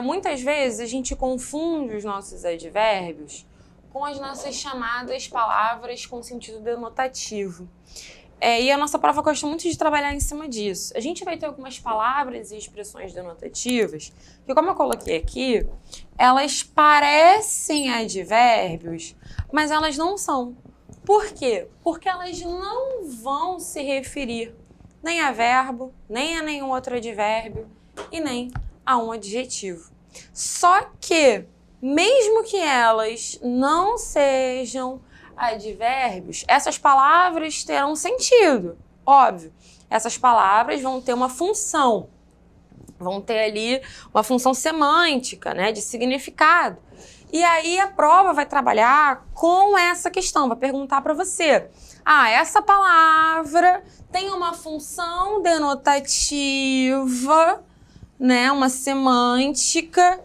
muitas vezes a gente confunde os nossos advérbios com as nossas chamadas palavras com sentido denotativo. E a nossa prova gosta muito de trabalhar em cima disso. A gente vai ter algumas palavras e expressões denotativas que, como eu coloquei aqui, elas parecem advérbios, mas elas não são. Por quê? Porque elas não vão se referir nem a verbo, nem a nenhum outro advérbio e nem a um adjetivo. Só que, mesmo que elas não sejam advérbios, essas palavras terão sentido, óbvio. Essas palavras vão ter uma função, vão ter ali uma função semântica, né, de significado. E aí a prova vai trabalhar com essa questão, vai perguntar para você: essa palavra tem uma função denotativa, né, uma semântica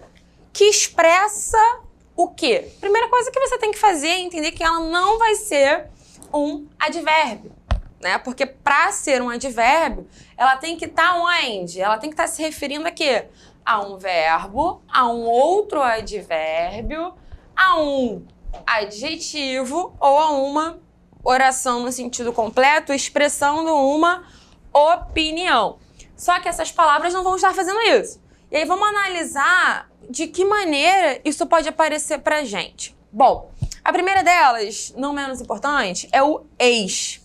que expressa o quê? Primeira coisa que você tem que fazer é entender que ela não vai ser um advérbio, né? Porque para ser um advérbio, ela tem que estar onde? Ela tem que estar se referindo a quê? A um verbo, a um outro advérbio, a um adjetivo ou a uma oração no sentido completo, expressando uma opinião. Só que essas palavras não vão estar fazendo isso. E aí vamos analisar de que maneira isso pode aparecer pra gente. Bom, a primeira delas, não menos importante, é o eis.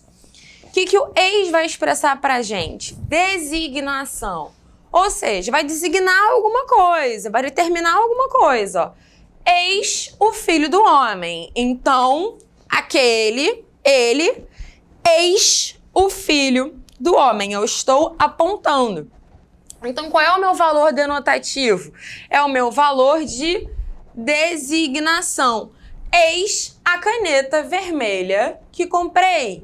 O que o eis vai expressar pra gente? Designação. Ou seja, vai designar alguma coisa, vai determinar alguma coisa. Ó. Eis o filho do homem. Então, ele, eis o filho do homem. Eu estou apontando. Então, qual é o meu valor denotativo? É o meu valor de designação. Eis a caneta vermelha que comprei.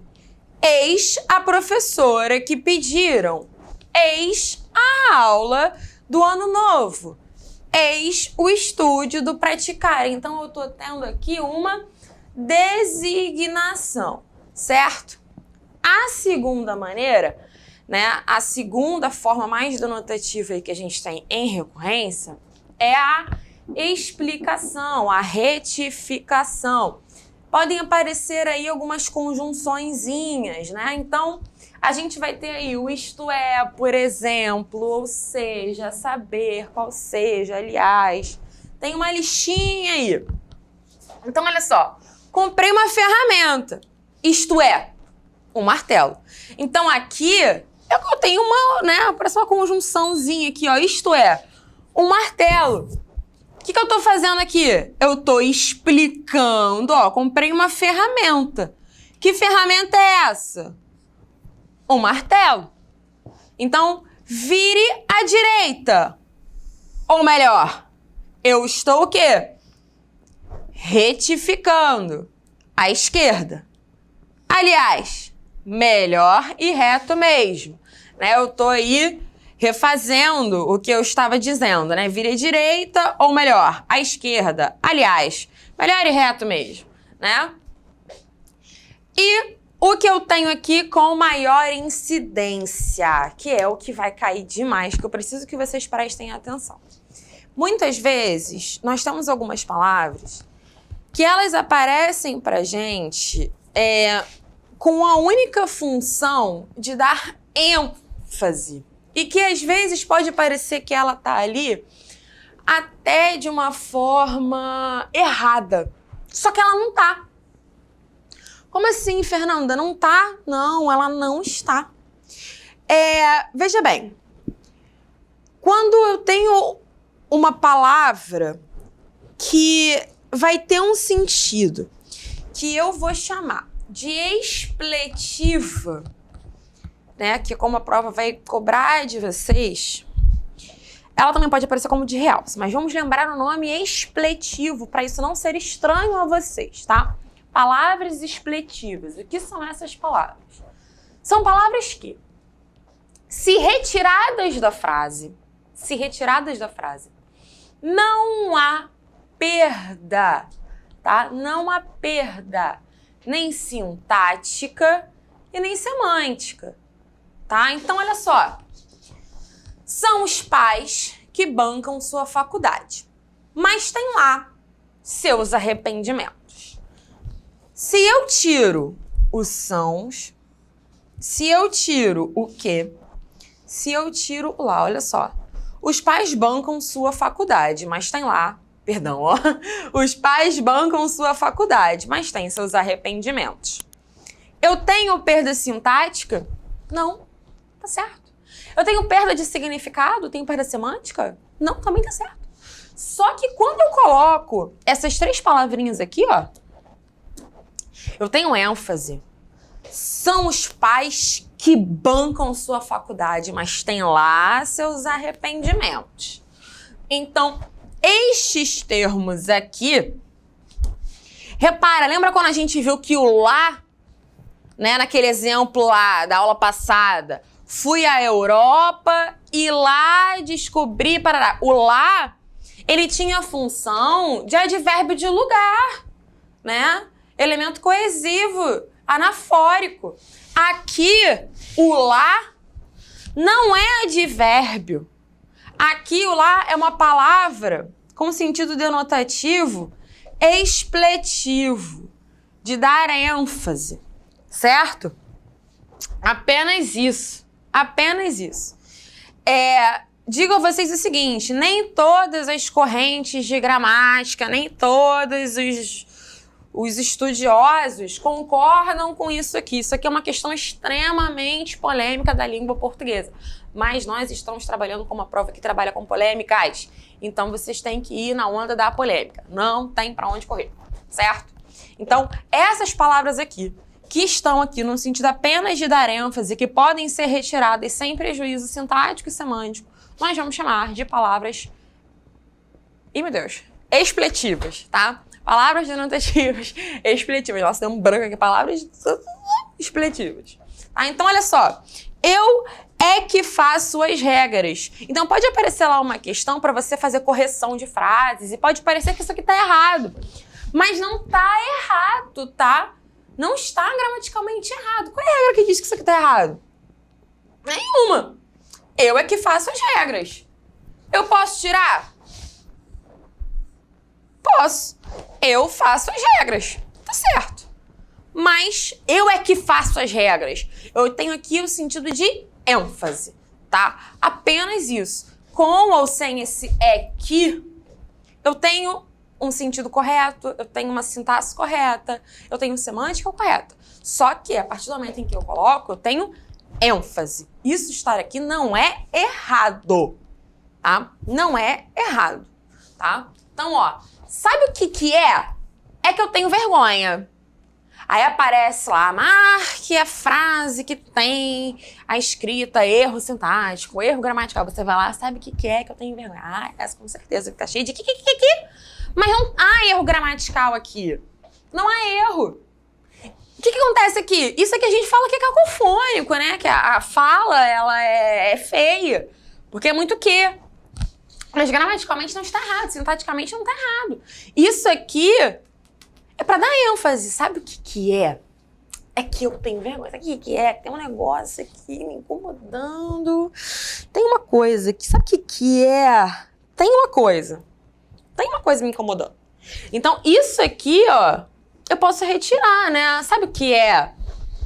Eis a professora que pediram. Eis a aula do ano novo. Eis o estúdio do praticar. Então, eu estou tendo aqui uma designação, certo? A segunda maneira, né, a segunda forma mais denotativa que a gente tem em recorrência é a explicação, a retificação. Podem aparecer aí algumas conjunçõezinhas, né? Então, a gente vai ter aí o isto é, por exemplo, ou seja, saber, qual seja, aliás. Tem uma listinha aí. Então, olha só. Comprei uma ferramenta, isto é, um martelo. Então, aqui, eu tenho parece uma conjunçãozinha aqui, ó. Isto é, um martelo. O que eu tô fazendo aqui? Eu tô explicando, ó, comprei uma ferramenta. Que ferramenta é essa? Um martelo. Então, vire à direita. Ou melhor, eu estou o quê? Retificando à esquerda. Aliás, melhor e reto mesmo, né? Eu tô aí refazendo o que eu estava dizendo, né? Vire à direita, ou melhor, à esquerda. Aliás, melhor e reto mesmo, né? E o que eu tenho aqui com maior incidência, que é o que vai cair demais, que eu preciso que vocês prestem atenção. Muitas vezes, nós temos algumas palavras que elas aparecem pra gente com a única função de dar ênfase. E que às vezes pode parecer que ela tá ali até de uma forma errada. Só que ela não tá. Como assim, Fernanda? Não tá? Não, ela não está. Veja bem, quando eu tenho uma palavra que vai ter um sentido que eu vou chamar de expletiva, né, que como a prova vai cobrar de vocês, ela também pode aparecer como de realce, mas vamos lembrar o nome expletivo para isso não ser estranho a vocês, tá? Palavras expletivas. O que são essas palavras? São palavras que, se retiradas da frase, não há perda, tá? Não há perda, nem sintática e nem semântica, tá? Então, olha só. São os pais que bancam sua faculdade, mas tem lá seus arrependimentos. Se eu tiro os sãos, se eu tiro o quê? Se eu tiro o lá, olha só. Os pais bancam sua faculdade, mas tem lá, perdão, ó. Os pais bancam sua faculdade, mas tem seus arrependimentos. Eu tenho perda sintática? Não, tá certo. Eu tenho perda de significado? Tenho perda semântica? Não, também tá certo. Só que quando eu coloco essas 3 palavrinhas aqui, ó, eu tenho ênfase. São os pais que bancam sua faculdade, mas tem lá seus arrependimentos. Então, estes termos aqui, repara, lembra quando a gente viu que o lá, né, naquele exemplo lá da aula passada, fui à Europa e lá descobri, parará. O lá, ele tinha a função de advérbio de lugar, né? Elemento coesivo, anafórico. Aqui, o lá não é advérbio. Aqui, o lá é uma palavra com sentido denotativo expletivo, de dar ênfase, certo? Apenas isso. Apenas isso. Digo a vocês o seguinte, nem todas as correntes de gramática, nem todos os estudiosos concordam com isso aqui. Isso aqui é uma questão extremamente polêmica da língua portuguesa. Mas nós estamos trabalhando com uma prova que trabalha com polêmicas. Então, vocês têm que ir na onda da polêmica. Não tem para onde correr, certo? Então, essas palavras aqui, que estão aqui no sentido apenas de dar ênfase, que podem ser retiradas sem prejuízo sintático e semântico, nós vamos chamar de palavras, meu Deus, expletivas, tá? Palavras denotativas expletivas. Nossa, deu um branco aqui, palavras expletivas. Tá? Então, olha só, eu é que faço as regras. Então, pode aparecer lá uma questão para você fazer correção de frases e pode parecer que isso aqui tá errado. Mas não tá errado, tá? Não está gramaticalmente errado. Qual é a regra que diz que isso aqui tá errado? Nenhuma. Eu é que faço as regras. Eu posso tirar? Posso. Eu faço as regras. Tá certo. Mas eu é que faço as regras. Eu tenho aqui o sentido de ênfase, tá? Apenas isso. Com ou sem esse é que, eu tenho um sentido correto, eu tenho uma sintaxe correta, eu tenho semântica correta. Só que, a partir do momento em que eu coloco, eu tenho ênfase. Isso estar aqui não é errado, tá? Não é errado, tá? Então, ó, sabe o que é? É que eu tenho vergonha. Aí aparece lá, marque a frase que tem a escrita, erro sintático, erro gramatical. Você vai lá, sabe o que é que eu tenho vergonha? Ah, essa com certeza que tá cheia de que. Mas não há erro gramatical aqui. Não há erro. O que acontece aqui? Isso aqui a gente fala que é cacofônico, né? Que a fala, ela é feia. Porque é muito que. Mas gramaticalmente não está errado, sintaticamente não está errado. Isso aqui é para dar ênfase. Sabe o que é? É que eu tenho vergonha. Sabe o que é? Tem um negócio aqui me incomodando. Tem uma coisa que... Sabe o que é? Tem uma coisa me incomodando. Então, isso aqui, ó, eu posso retirar, né? Sabe o que é?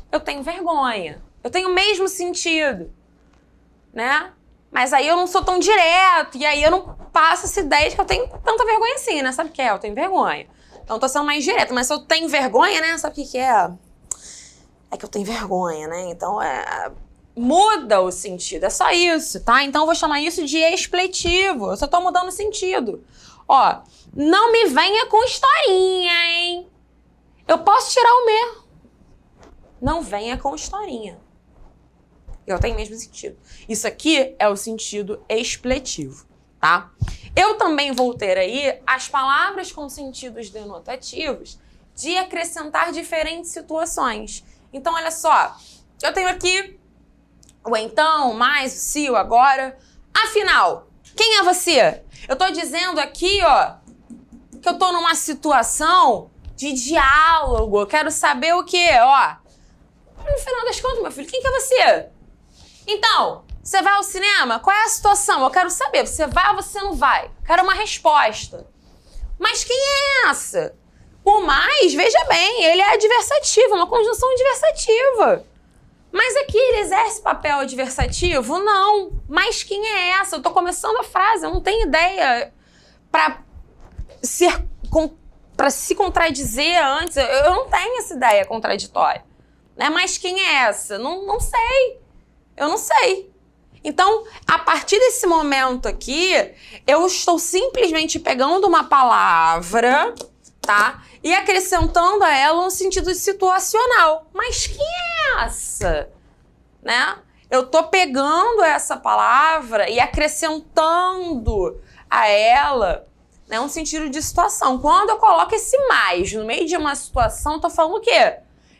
Eu tenho vergonha. Eu tenho o mesmo sentido, né? Mas aí eu não sou tão direto, e aí eu não passo essa ideia de que eu tenho tanta vergonha assim, né? Sabe o que é? Eu tenho vergonha. Então eu tô sendo mais direta, mas se eu tenho vergonha, né? Sabe o que é? É que eu tenho vergonha, né? Então muda o sentido, é só isso, tá? Então eu vou chamar isso de expletivo, eu só tô mudando o sentido. Ó, não me venha com historinha, hein? Eu posso tirar o meu. Não venha com historinha. Eu tenho o mesmo sentido. Isso aqui é o sentido expletivo, tá? Eu também vou ter aí as palavras com sentidos denotativos de acrescentar diferentes situações. Então, olha só. Eu tenho aqui o então, mais, o se, o agora. Afinal, quem é você? Eu tô dizendo aqui, ó, que eu tô numa situação de diálogo. Eu quero saber o quê? Ó, no final das contas, meu filho, quem que é você? Então, Você vai ao cinema? Qual é a situação? Eu quero saber. Você vai ou você não vai? Quero uma resposta. Mas quem é essa? O mais, veja bem, ele é adversativo, uma conjunção adversativa. Mas aqui ele exerce papel adversativo? Não. Mas quem é essa? Eu tô começando a frase, eu não tenho ideia para se contradizer antes. Eu não tenho essa ideia contraditória. Né? Mas quem é essa? Não sei. Eu não sei. Então, a partir desse momento aqui, eu estou simplesmente pegando uma palavra, tá? E acrescentando a ela um sentido situacional. Mas quem é essa? Né? Eu tô pegando essa palavra e acrescentando a ela, né, um sentido de situação. Quando eu coloco esse mais no meio de uma situação, eu tô falando o quê?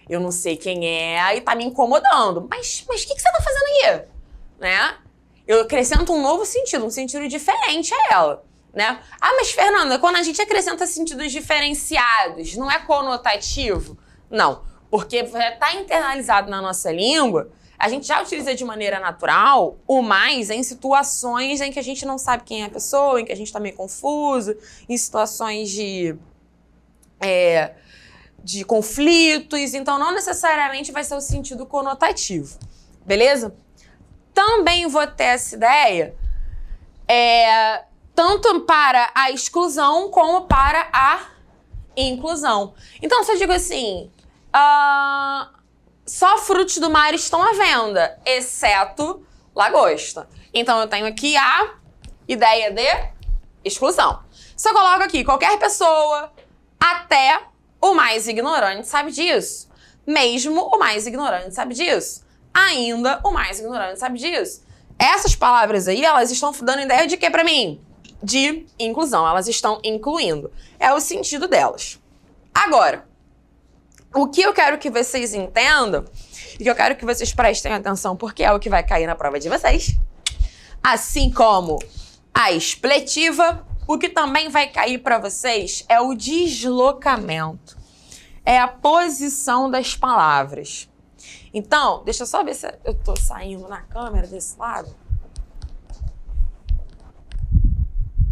Eu não sei quem é e tá me incomodando. Mas o que você tá fazendo aqui? Né? Eu acrescento um novo sentido, um sentido diferente a ela. Né? Ah, mas Fernanda, quando a gente acrescenta sentidos diferenciados, não é conotativo? Não, porque está internalizado na nossa língua, a gente já utiliza de maneira natural o mais em situações em que a gente não sabe quem é a pessoa, em que a gente está meio confuso, em situações de conflitos, então não necessariamente vai ser o sentido conotativo, beleza? Também vou ter essa ideia tanto para a exclusão como para a inclusão. Então, se eu digo assim, só frutos do mar estão à venda, exceto lagosta. Então, eu tenho aqui a ideia de exclusão. Se eu coloco aqui qualquer pessoa, até o mais ignorante sabe disso. Mesmo o mais ignorante sabe disso. Ainda o mais ignorante sabe disso. Essas palavras aí, elas estão dando ideia de quê pra mim? De inclusão. Elas estão incluindo. É o sentido delas. Agora, o que eu quero que vocês entendam e que eu quero que vocês prestem atenção, porque é o que vai cair na prova de vocês, assim como a expletiva, o que também vai cair para vocês é o deslocamento. É a posição das palavras. Então, deixa eu só ver se eu tô saindo na câmera desse lado.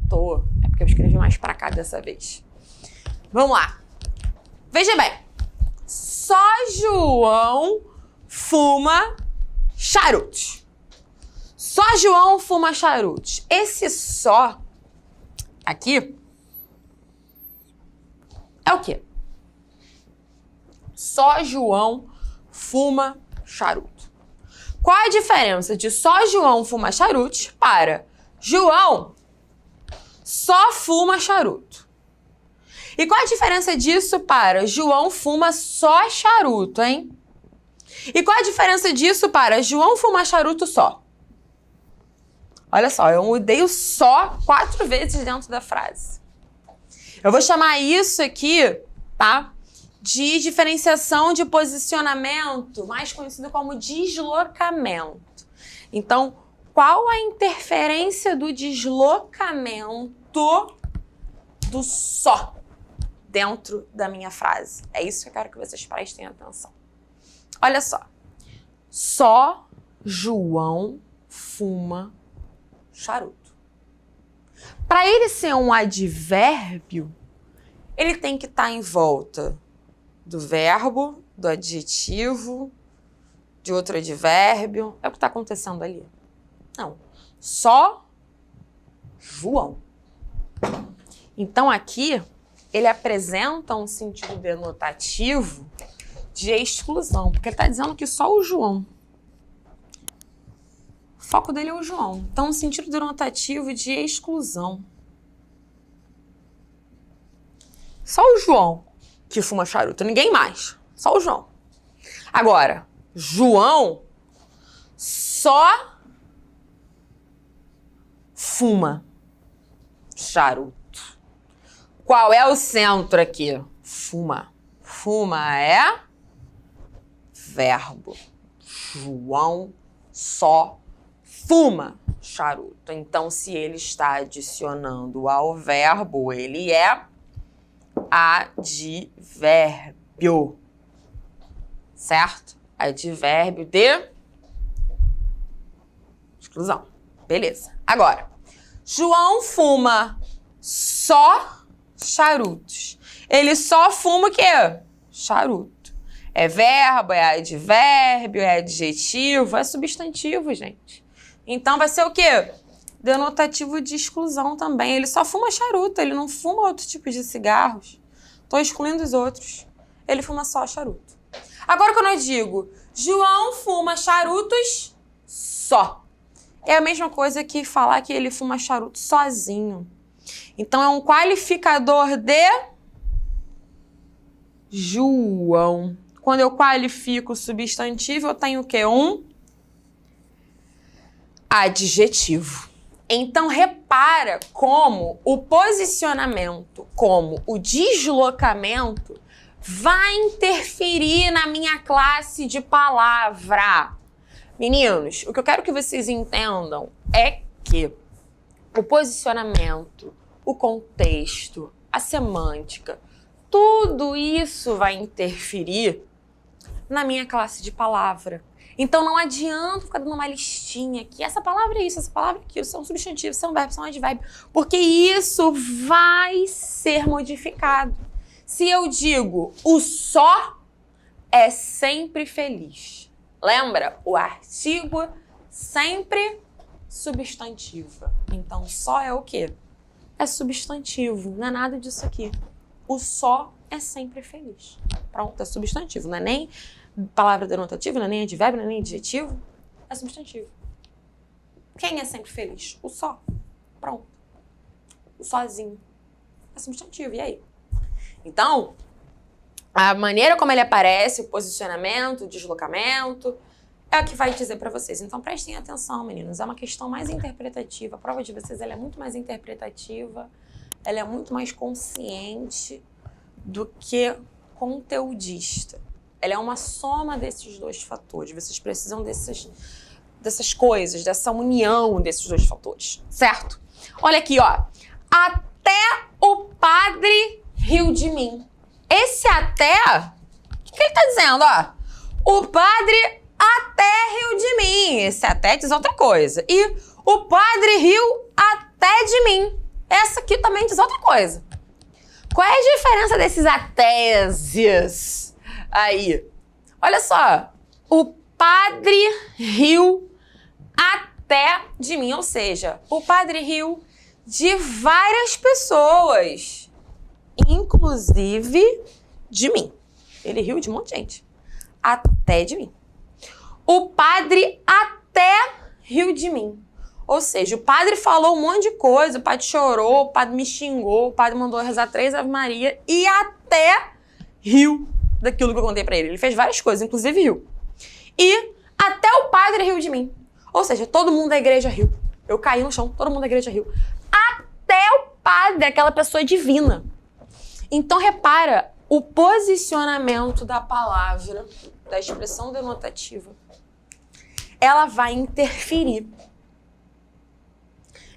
Tô. É porque eu escrevi mais pra cá dessa vez. Vamos lá. Veja bem. Só João fuma charutos. Só João fuma charutos. Esse só aqui é o quê? Só João fuma charuto. Qual a diferença de só João fuma charutos para João só fuma charuto? E qual a diferença disso para João fuma só charuto, hein? E qual a diferença disso para João fuma charuto só? Olha só, eu mudei o só 4 vezes dentro da frase. Eu vou chamar isso aqui, tá? De diferenciação de posicionamento, mais conhecido como deslocamento. Então, qual a interferência do deslocamento do só dentro da minha frase? É isso que eu quero que vocês prestem atenção. Olha só. Só João fuma charuto. Para ele ser um advérbio, ele tem que estar em volta do verbo, do adjetivo, de outro advérbio. É o que está acontecendo ali. Não. Só João. Então, aqui, ele apresenta um sentido denotativo de exclusão, porque ele está dizendo que só o João. O foco dele é o João. Então, um sentido denotativo de exclusão. Só o João que fuma charuto, ninguém mais. Só o João. Agora, João só fuma charuto. Qual é o centro aqui? Fuma. Fuma é verbo. João só fuma charuto. Então, se ele está adicionando ao verbo, ele é advérbio. Certo? Advérbio de Exclusão. Beleza. Agora, João fuma só charutos. Ele só fuma o quê? Charuto. É verbo, é advérbio, é adjetivo, é substantivo, gente. Então vai ser o quê? Denotativo de exclusão também. Ele só fuma charuto, ele não fuma outro tipo de cigarros. Tô excluindo os outros. Ele fuma só charuto. Agora, quando eu digo João fuma charutos só, é a mesma coisa que falar que ele fuma charuto sozinho. Então, é um qualificador de João. Quando eu qualifico o substantivo, eu tenho o quê? Um adjetivo. Então, repara como o posicionamento, como o deslocamento vai interferir na minha classe de palavra. Meninos, o que eu quero que vocês entendam é que o posicionamento, o contexto, a semântica, tudo isso vai interferir na minha classe de palavra. Então não adianta ficar dando uma listinha aqui. Essa palavra é isso, essa palavra é aquilo, isso é um substantivo, isso é um verbo, isso é um advérbio. Porque isso vai ser modificado. Se eu digo o só é sempre feliz. Lembra? O artigo sempre substantiva. Então, só é o quê? É substantivo. Não é nada disso aqui. O só é sempre feliz. Pronto, é substantivo. Não é nem palavra denotativa, não é nem advérbio, não é nem adjetivo. É substantivo. Quem é sempre feliz? O só. Pronto. O sozinho. É substantivo. E aí? Então, a maneira como ele aparece, o posicionamento, o deslocamento, é o que vai dizer para vocês. Então, prestem atenção, meninos. É uma questão mais interpretativa. A prova de vocês ela é muito mais interpretativa, ela é muito mais consciente do que conteudista. Ela é uma soma desses dois fatores. Vocês precisam dessas coisas, dessa união desses dois fatores, certo? Olha aqui, ó. Até o padre riu de mim. Esse até, o que ele tá dizendo, ó? O padre até riu de mim. Esse até diz outra coisa. E o padre riu até de mim. Essa aqui também diz outra coisa. Qual é a diferença desses atésias aí? Olha só. O padre riu até de mim. Ou seja, o padre riu de várias pessoas. Inclusive de mim. Ele riu de um monte de gente. Até de mim. O padre até riu de mim. Ou seja, o padre falou um monte de coisa, o padre chorou, o padre me xingou, o padre mandou rezar 3 Ave Maria e até riu daquilo que eu contei pra ele. Ele fez várias coisas, inclusive riu. E até o padre riu de mim. Ou seja, todo mundo da igreja riu. Eu caí no chão, todo mundo da igreja riu. Até o padre, aquela pessoa divina. Então, repara o posicionamento da palavra, da expressão denotativa. Ela vai interferir.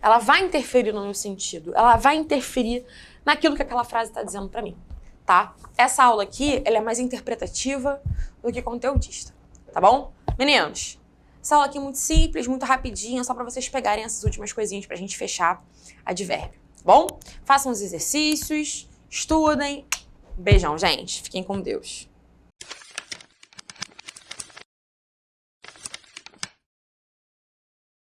Ela vai interferir no meu sentido. Ela vai interferir naquilo que aquela frase está dizendo para mim, tá? Essa aula aqui, ela é mais interpretativa do que conteudista, tá bom? Meninos, essa aula aqui é muito simples, muito rapidinha, só para vocês pegarem essas últimas coisinhas pra gente fechar advérbio, tá bom? Façam os exercícios, estudem. Beijão, gente. Fiquem com Deus.